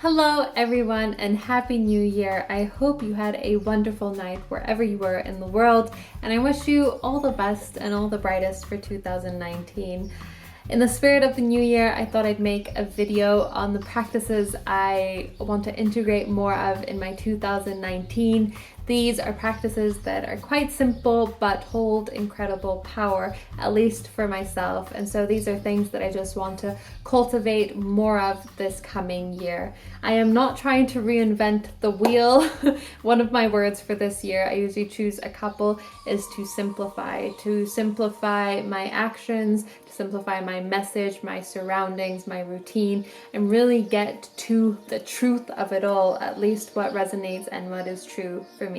Hello everyone and Happy New Year. I hope you had a wonderful night wherever you were in the world, and I wish you all the best and all the brightest for 2019. In the spirit of the new year, I thought I'd make a video on the practices I want to integrate more of in my 2019. These are practices that are quite simple but hold incredible power, at least for myself. And so these are things that I just want to cultivate more of this coming year. I am not trying to reinvent the wheel. One of my words for this year, I usually choose a couple, is to simplify my actions, to simplify my message, my surroundings, my routine, and really get to the truth of it all, at least what resonates and what is true for me.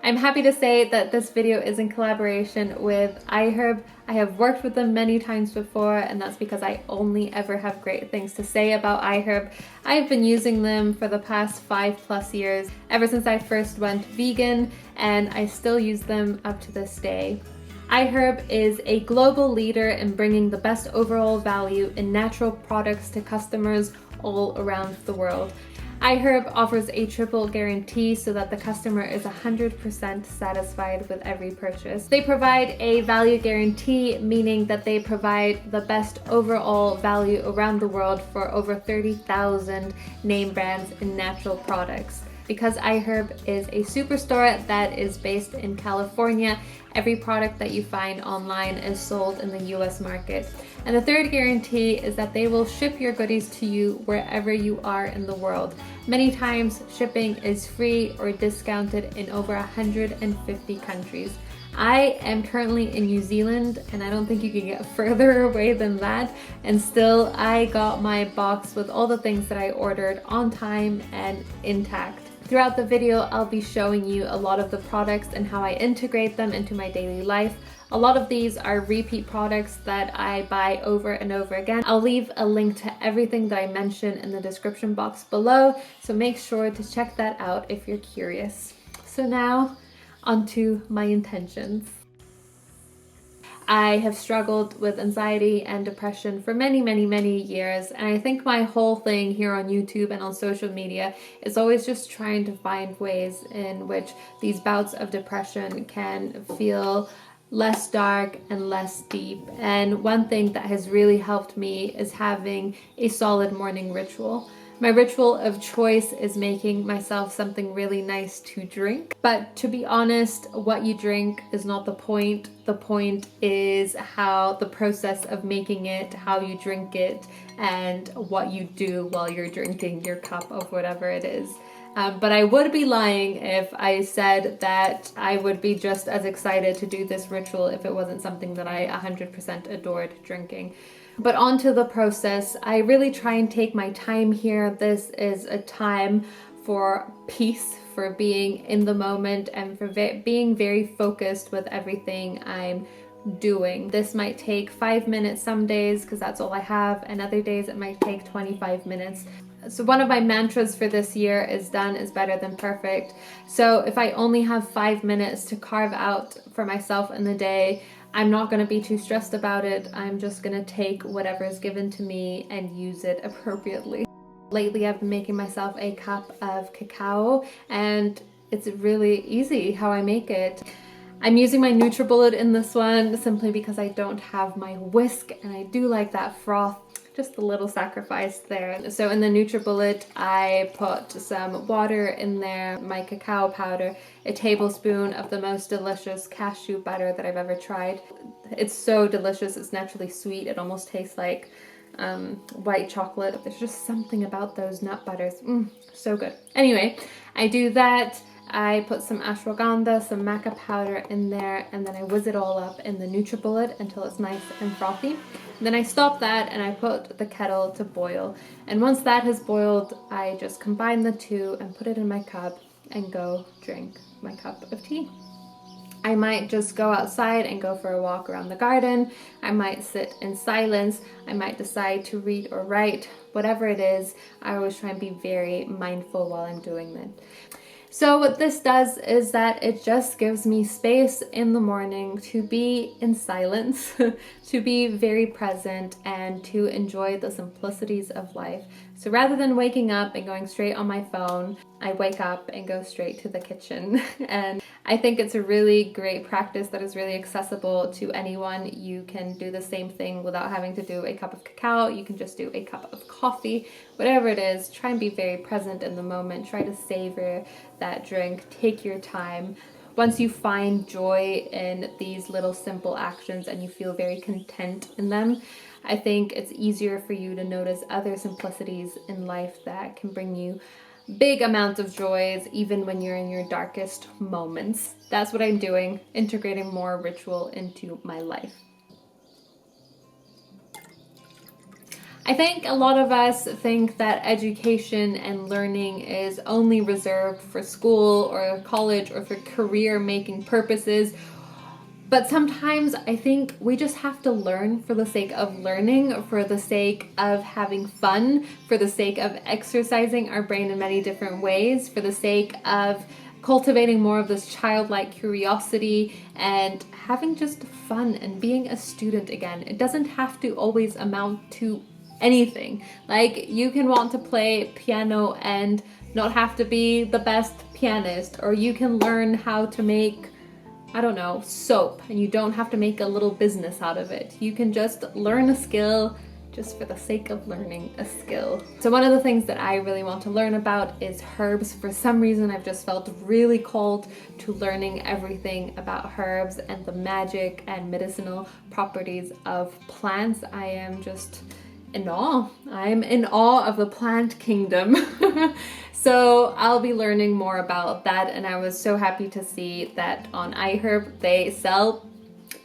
I'm happy to say that this video is in collaboration with iHerb. I have worked with them many times before, and that's because I only ever have great things to say about iHerb. I've been using them for the past 5+ years, ever since I first went vegan, and I still use them up to this day. iHerb is a global leader in bringing the best overall value in natural products to customers all around the world. iHerb offers a triple guarantee so that the customer is 100% satisfied with every purchase. They provide a value guarantee, meaning that they provide the best overall value around the world for over 30,000 name brands in natural products. Because iHerb is a superstore that is based in California, every product that you find online is sold in the US market. And the third guarantee is that they will ship your goodies to you wherever you are in the world. Many times shipping is free or discounted in over 150 countries. I am currently in New Zealand, and I don't think you can get further away than that, and still I got my box with all the things that I ordered on time and intact. Throughout the video, I'll be showing you a lot of the products and how I integrate them into my daily life. A lot of these are repeat products that I buy over and over again. I'll leave a link to everything that I mention in the description box below, so make sure to check that out if you're curious. So now, onto my intentions. I have struggled with anxiety and depression for many years, and I think my whole thing here on YouTube and on social media is always just trying to find ways in which these bouts of depression can feel less dark and less deep. And one thing that has really helped me is having a solid morning ritual. My ritual of choice is making myself something really nice to drink. But to be honest, what you drink is not the point. The point is how the process of making it, how you drink it, and what you do while you're drinking your cup of whatever it is. But I would be lying if I said that I would be just as excited to do this ritual if it wasn't something that I 100% adored drinking. But onto the process, I really try and take my time here. This is a time for peace, for being in the moment, and for being very focused with everything I'm doing. This might take 5 minutes some days because that's all I have, and other days it might take 25 minutes. So one of my mantras for this year is done is better than perfect. So if I only have 5 minutes to carve out for myself in the day, I'm not going to be too stressed about it. I'm just going to take whatever is given to me and use it appropriately. Lately I've been making myself a cup of cacao, and it's really easy how I make it. I'm using my NutriBullet in this one simply because I don't have my whisk, and I do like that froth. Just a little sacrifice there. So in the NutriBullet, I put some water in there, my cacao powder, a tablespoon of the most delicious cashew butter that I've ever tried. It's so delicious, it's naturally sweet, it almost tastes like white chocolate. There's just something about those nut butters, so good. Anyway, I do that. I put some ashwagandha, some maca powder in there, and then I whiz it all up in the NutriBullet until it's nice and frothy. Then I stop that and I put the kettle to boil. And once that has boiled, I just combine the two and put it in my cup and go drink my cup of tea. I might just go outside and go for a walk around the garden. I might sit in silence. I might decide to read or write. Whatever it is, I always try and be very mindful while I'm doing that. So what this does is that it just gives me space in the morning to be in silence, to be very present, and to enjoy the simplicities of life. So rather than waking up and going straight on my phone, I wake up and go straight to the kitchen. And I think it's a really great practice that is really accessible to anyone. You can do the same thing without having to do a cup of cacao. You can just do a cup of coffee, whatever it is. Try and be very present in the moment. Try to savor that drink. Take your time. Once you find joy in these little simple actions and you feel very content in them, I think it's easier for you to notice other simplicities in life that can bring you big amounts of joys even when you're in your darkest moments. That's what I'm doing, integrating more ritual into my life. I think a lot of us think that education and learning is only reserved for school or college or for career-making purposes. But sometimes I think we just have to learn for the sake of learning, for the sake of having fun, for the sake of exercising our brain in many different ways, for the sake of cultivating more of this childlike curiosity and having just fun and being a student again. It doesn't have to always amount to anything. Like, you can want to play piano and not have to be the best pianist, or you can learn how to make, I don't know, soap, and you don't have to make a little business out of it. You can just learn a skill just for the sake of learning a skill. So one of the things that I really want to learn about is herbs. For some reason, I've just felt really called to learning everything about herbs and the magic and medicinal properties of plants. I am just in awe. I'm in awe of the plant kingdom. So I'll be learning more about that, and I was so happy to see that on iHerb they sell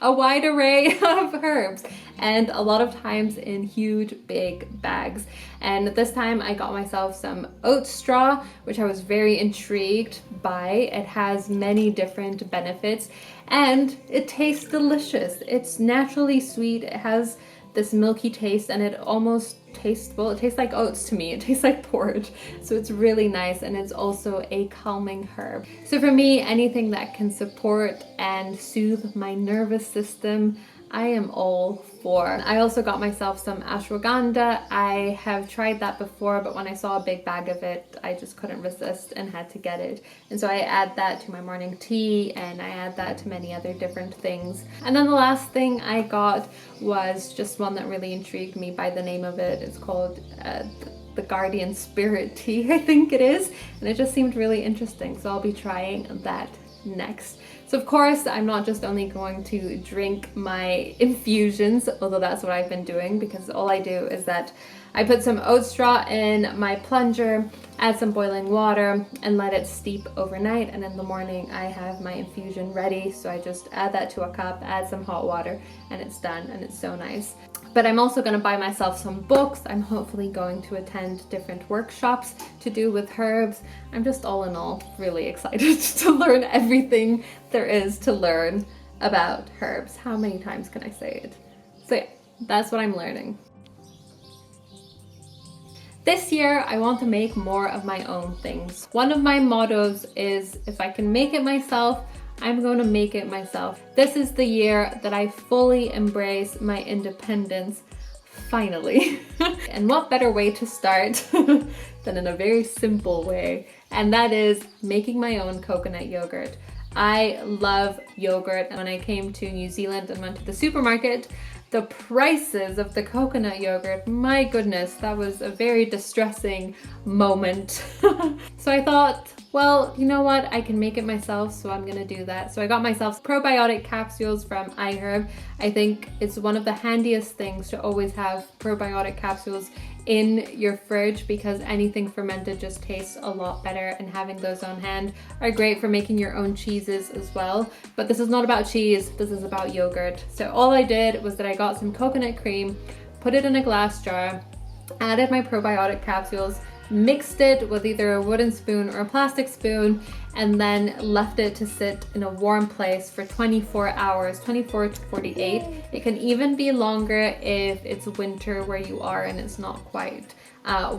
a wide array of herbs, and a lot of times in huge big bags. And this time I got myself some oat straw, which I was very intrigued by. It has many different benefits and it tastes delicious. It's naturally sweet. It has this milky taste, and it almost tastes, well, it tastes like oats to me. It tastes like porridge. So it's really nice, and it's also a calming herb. So for me, anything that can support and soothe my nervous system, I am all for. I also got myself some ashwagandha. I have tried that before, but when I saw a big bag of it, I just couldn't resist and had to get it. And so I add that to my morning tea, and I add that to many other different things. And then the last thing I got was just one that really intrigued me by the name of it. It's called the Guardian Spirit Tea, I think it is. And it just seemed really interesting, so I'll be trying that next. So of course, I'm not just only going to drink my infusions, although that's what I've been doing, because all I do is that I put some oat straw in my plunger, add some boiling water, and let it steep overnight. And in the morning, I have my infusion ready. So I just add that to a cup, add some hot water, and it's done, and it's so nice. But I'm also going to buy myself some books. I'm hopefully going to attend different workshops to do with herbs. I'm just all in all really excited to learn everything there is to learn about herbs. How many times can I say it? So yeah, that's what I'm learning. This year, I want to make more of my own things. One of my mottos is, if I can make it myself, I'm going to make it myself. This is the year that I fully embrace my independence, finally. And what better way to start than in a very simple way, and that is making my own coconut yogurt. I love yogurt, and when I came to New Zealand and went to the supermarket, the prices of the coconut yogurt, my goodness, that was a very distressing moment. So I thought, well, you know what? I can make it myself, so I'm gonna do that. So I got myself probiotic capsules from iHerb. I think it's one of the handiest things to always have probiotic capsules in your fridge, because anything fermented just tastes a lot better, and having those on hand are great for making your own cheeses as well. But this is not about cheese, this is about yogurt. So all I did was that I got some coconut cream, put it in a glass jar, added my probiotic capsules, mixed it with either a wooden spoon or a plastic spoon, and then left it to sit in a warm place for 24 hours, 24 to 48. It can even be longer if it's winter where you are and it's not quite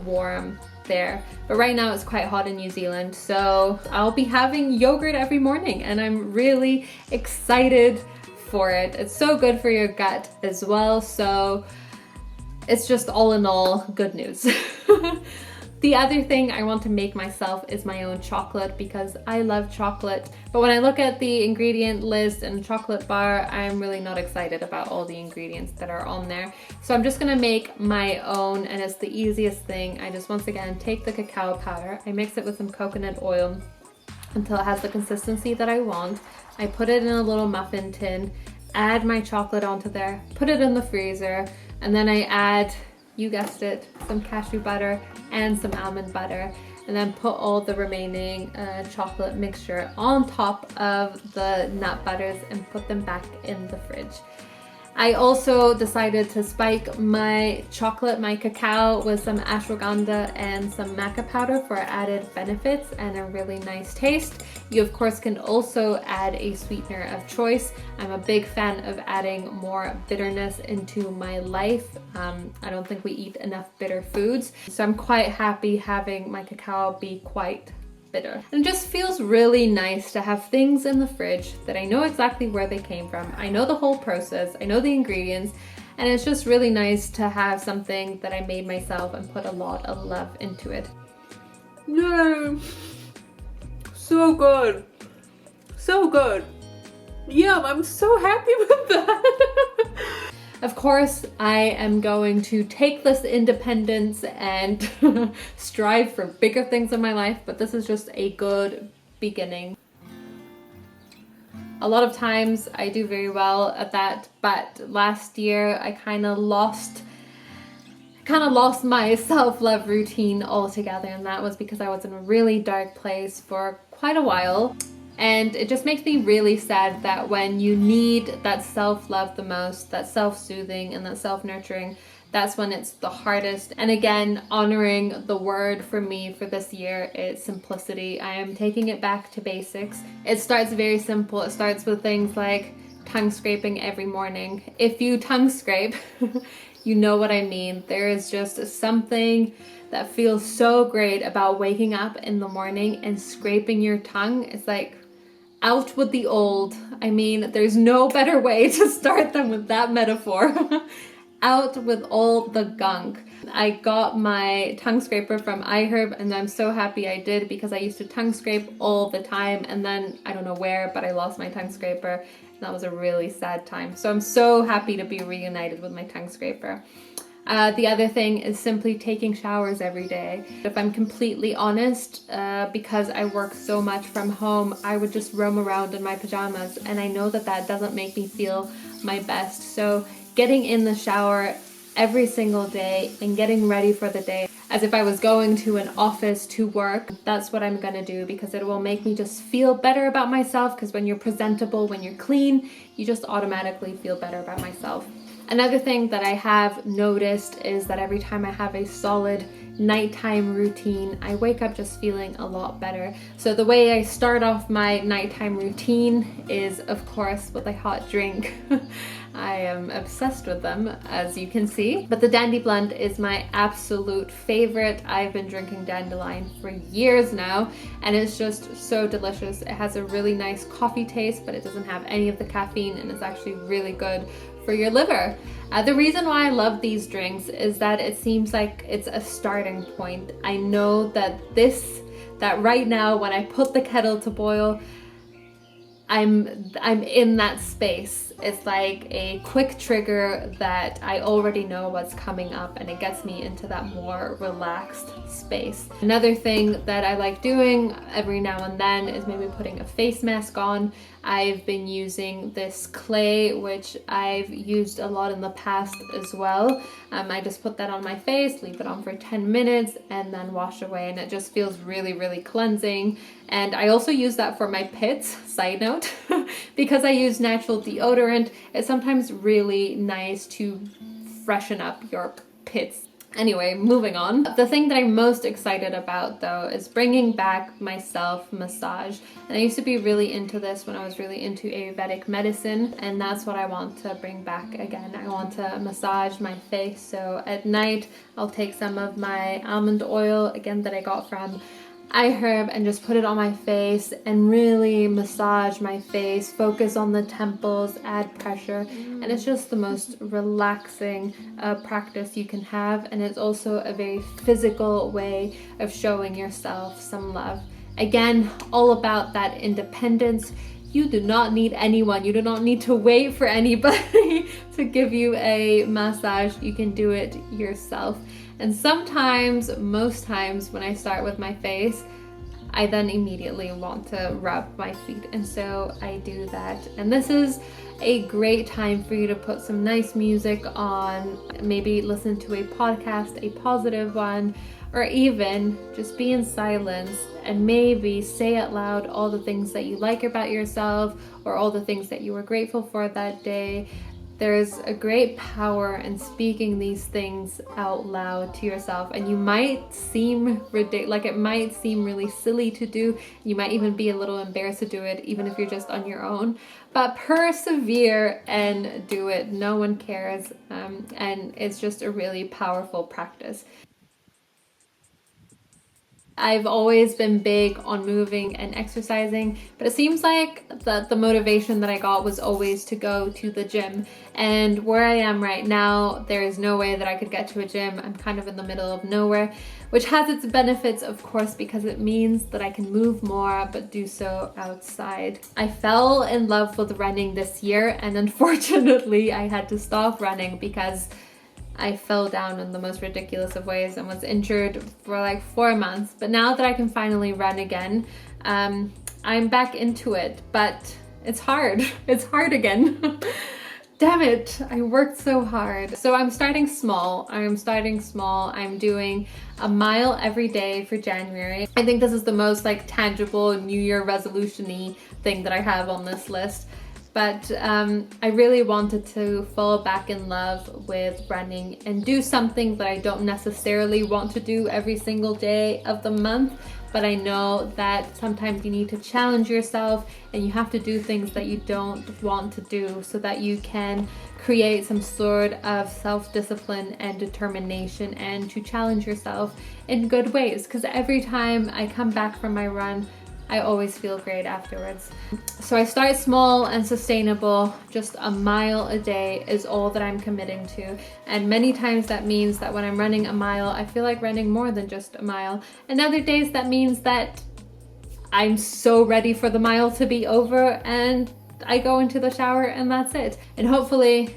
warm there. But right now it's quite hot in New Zealand, so I'll be having yogurt every morning, and I'm really excited for it. It's so good for your gut as well, so it's just all in all good news. The other thing I want to make myself is my own chocolate because I love chocolate. But when I look at the ingredient list and chocolate bar, I'm really not excited about all the ingredients that are on there. So I'm just gonna make my own, and it's the easiest thing. I just once again take the cacao powder, I mix it with some coconut oil until it has the consistency that I want. I put it in a little muffin tin, add my chocolate onto there, put it in the freezer, and then I add, you guessed it, some cashew butter and some almond butter, and then put all the remaining chocolate mixture on top of the nut butters and put them back in the fridge. I also decided to spike my chocolate, my cacao, with some ashwagandha and some maca powder for added benefits and a really nice taste. You of course can also add a sweetener of choice. I'm a big fan of adding more bitterness into my life. I don't think we eat enough bitter foods, so I'm quite happy having my cacao be quite bitter. And it just feels really nice to have things in the fridge that I know exactly where they came from. I know the whole process, I know the ingredients, and it's just really nice to have something that I made myself and put a lot of love into it. No, so good, so good. Yeah, I'm so happy with that. Of course, I am going to take this independence and strive for bigger things in my life, but this is just a good beginning. A lot of times I do very well at that, but last year I kind of lost my self-love routine altogether, and that was because I was in a really dark place for quite a while. And it just makes me really sad that when you need that self-love the most, that self-soothing and that self-nurturing, that's when it's the hardest. And again, honoring the word for me for this year is simplicity. I am taking it back to basics. It starts very simple. It starts with things like tongue scraping every morning. If you tongue scrape, you know what I mean. There is just something that feels so great about waking up in the morning and scraping your tongue. It's like, out with the old. I mean, there's no better way to start than with that metaphor. Out with all the gunk. I got my tongue scraper from iHerb, and I'm so happy I did because I used to tongue scrape all the time, and then I don't know where, but I lost my tongue scraper, and that was a really sad time. So I'm so happy to be reunited with my tongue scraper. The other thing is simply taking showers every day. If I'm completely honest, because I work so much from home, I would just roam around in my pajamas, and I know that that doesn't make me feel my best. So getting in the shower every single day and getting ready for the day as if I was going to an office to work, that's what I'm gonna do, because it will make me just feel better about myself, because when you're presentable, when you're clean, you just automatically feel better about myself. Another thing that I have noticed is that every time I have a solid nighttime routine, I wake up just feeling a lot better. So the way I start off my nighttime routine is, of course, with a hot drink. I am obsessed with them, as you can see. But the Dandy Blend is my absolute favorite. I've been drinking Dandelion for years now, and it's just so delicious. It has a really nice coffee taste, but it doesn't have any of the caffeine, and it's actually really good for your liver. The reason why I love these drinks is that it seems like it's a starting point. I know that right now when I put the kettle to boil, I'm in that space. It's like a quick trigger that I already know what's coming up, and it gets me into that more relaxed space. Another thing that I like doing every now and then is maybe putting a face mask on. I've been using this clay, which I've used a lot in the past as well. I just put that on my face, leave it on for 10 minutes, and then wash away, and it just feels really, really cleansing. And I also use that for my pits, side note, because I use natural deodorant. It's sometimes really nice to freshen up your pits. Anyway, moving on. The thing that I'm most excited about though is bringing back my self massage. And I used to be really into this when I was really into Ayurvedic medicine, and that's what I want to bring back again. I want to massage my face. So at night, I'll take some of my almond oil, again, that I got from iHerb and just put it on my face and really massage my face, focus on the temples, add pressure, and it's just the most relaxing practice you can have, and it's also a very physical way of showing yourself some love. Again, all about that independence. You do not need anyone. You do not need to wait for anybody to give you a massage. You can do it yourself. And sometimes, most times when I start with my face, I then immediately want to rub my feet. And so I do that. And this is a great time for you to put some nice music on, maybe listen to a podcast, a positive one, or even just be in silence and maybe say out loud all the things that you like about yourself or all the things that you were grateful for that day. There's a great power in speaking these things out loud to yourself, and you might seem ridiculous, like it might seem really silly to do. You might even be a little embarrassed to do it, even if you're just on your own. But persevere and do it. No one cares, and it's just a really powerful practice. I've always been big on moving and exercising, but it seems like the motivation that I got was always to go to the gym. And where I am right now, there is no way that I could get to a gym. I'm kind of in the middle of nowhere, which has its benefits, of course, because it means that I can move more, but do so outside. I fell in love with running this year, and unfortunately, I had to stop running because I fell down in the most ridiculous of ways and was injured for like 4 months. But now that I can finally run again, I'm back into it. But it's hard. It's hard again. Damn it, I worked so hard. So I'm starting small. I'm doing a mile every day for January. I think this is the most like tangible New Year resolution-y thing that I have on this list. But I really wanted to fall back in love with running and do something that I don't necessarily want to do every single day of the month. But I know that sometimes you need to challenge yourself and you have to do things that you don't want to do so that you can create some sort of self-discipline and determination and to challenge yourself in good ways. Because every time I come back from my run, I always feel great afterwards. So I start small and sustainable. Just a mile a day is all that I'm committing to. And many times that means that when I'm running a mile, I feel like running more than just a mile. And other days that means that I'm so ready for the mile to be over and I go into the shower and that's it. And hopefully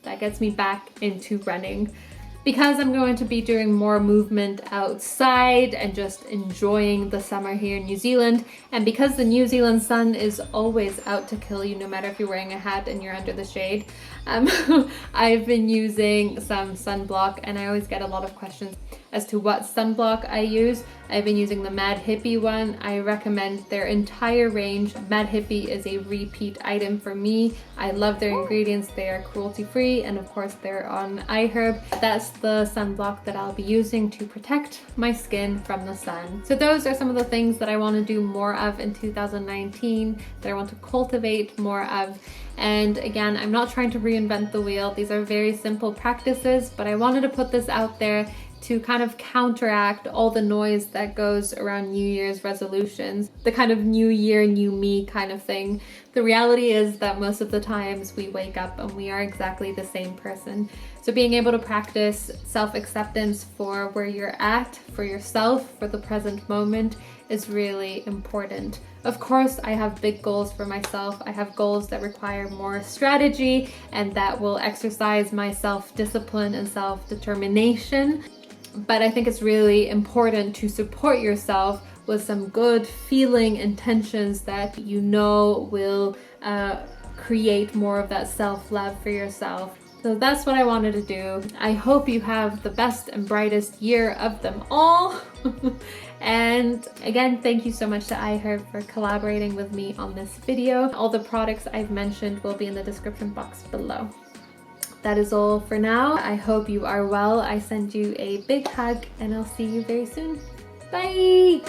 that gets me back into running. Because I'm going to be doing more movement outside and just enjoying the summer here in New Zealand, and because the New Zealand sun is always out to kill you no matter if you're wearing a hat and you're under the shade, I've been using some sunblock, and I always get a lot of questions as to what sunblock I use. I've been using the Mad Hippie one. I recommend their entire range. Mad Hippie is a repeat item for me. I love their ingredients. They are cruelty free, and of course they're on iHerb. That's the sunblock that I'll be using to protect my skin from the sun. So those are some of the things that I want to do more of in 2019, that I want to cultivate more of. And again, I'm not trying to reinvent the wheel. These are very simple practices, but I wanted to put this out there to kind of counteract all the noise that goes around New Year's resolutions, the kind of new year, new me kind of thing. The reality is that most of the times we wake up and we are exactly the same person. So being able to practice self-acceptance for where you're at, for yourself, for the present moment is really important. Of course, I have big goals for myself. I have goals that require more strategy and that will exercise my self-discipline and self-determination. But I think it's really important to support yourself with some good feeling intentions that you know will create more of that self-love for yourself. So that's what I wanted to do. I hope you have the best and brightest year of them all. And again, thank you so much to iHerb for collaborating with me on this video. All the products I've mentioned will be in the description box below. That is all for now. I hope you are well. I send you a big hug and I'll see you very soon. Bye!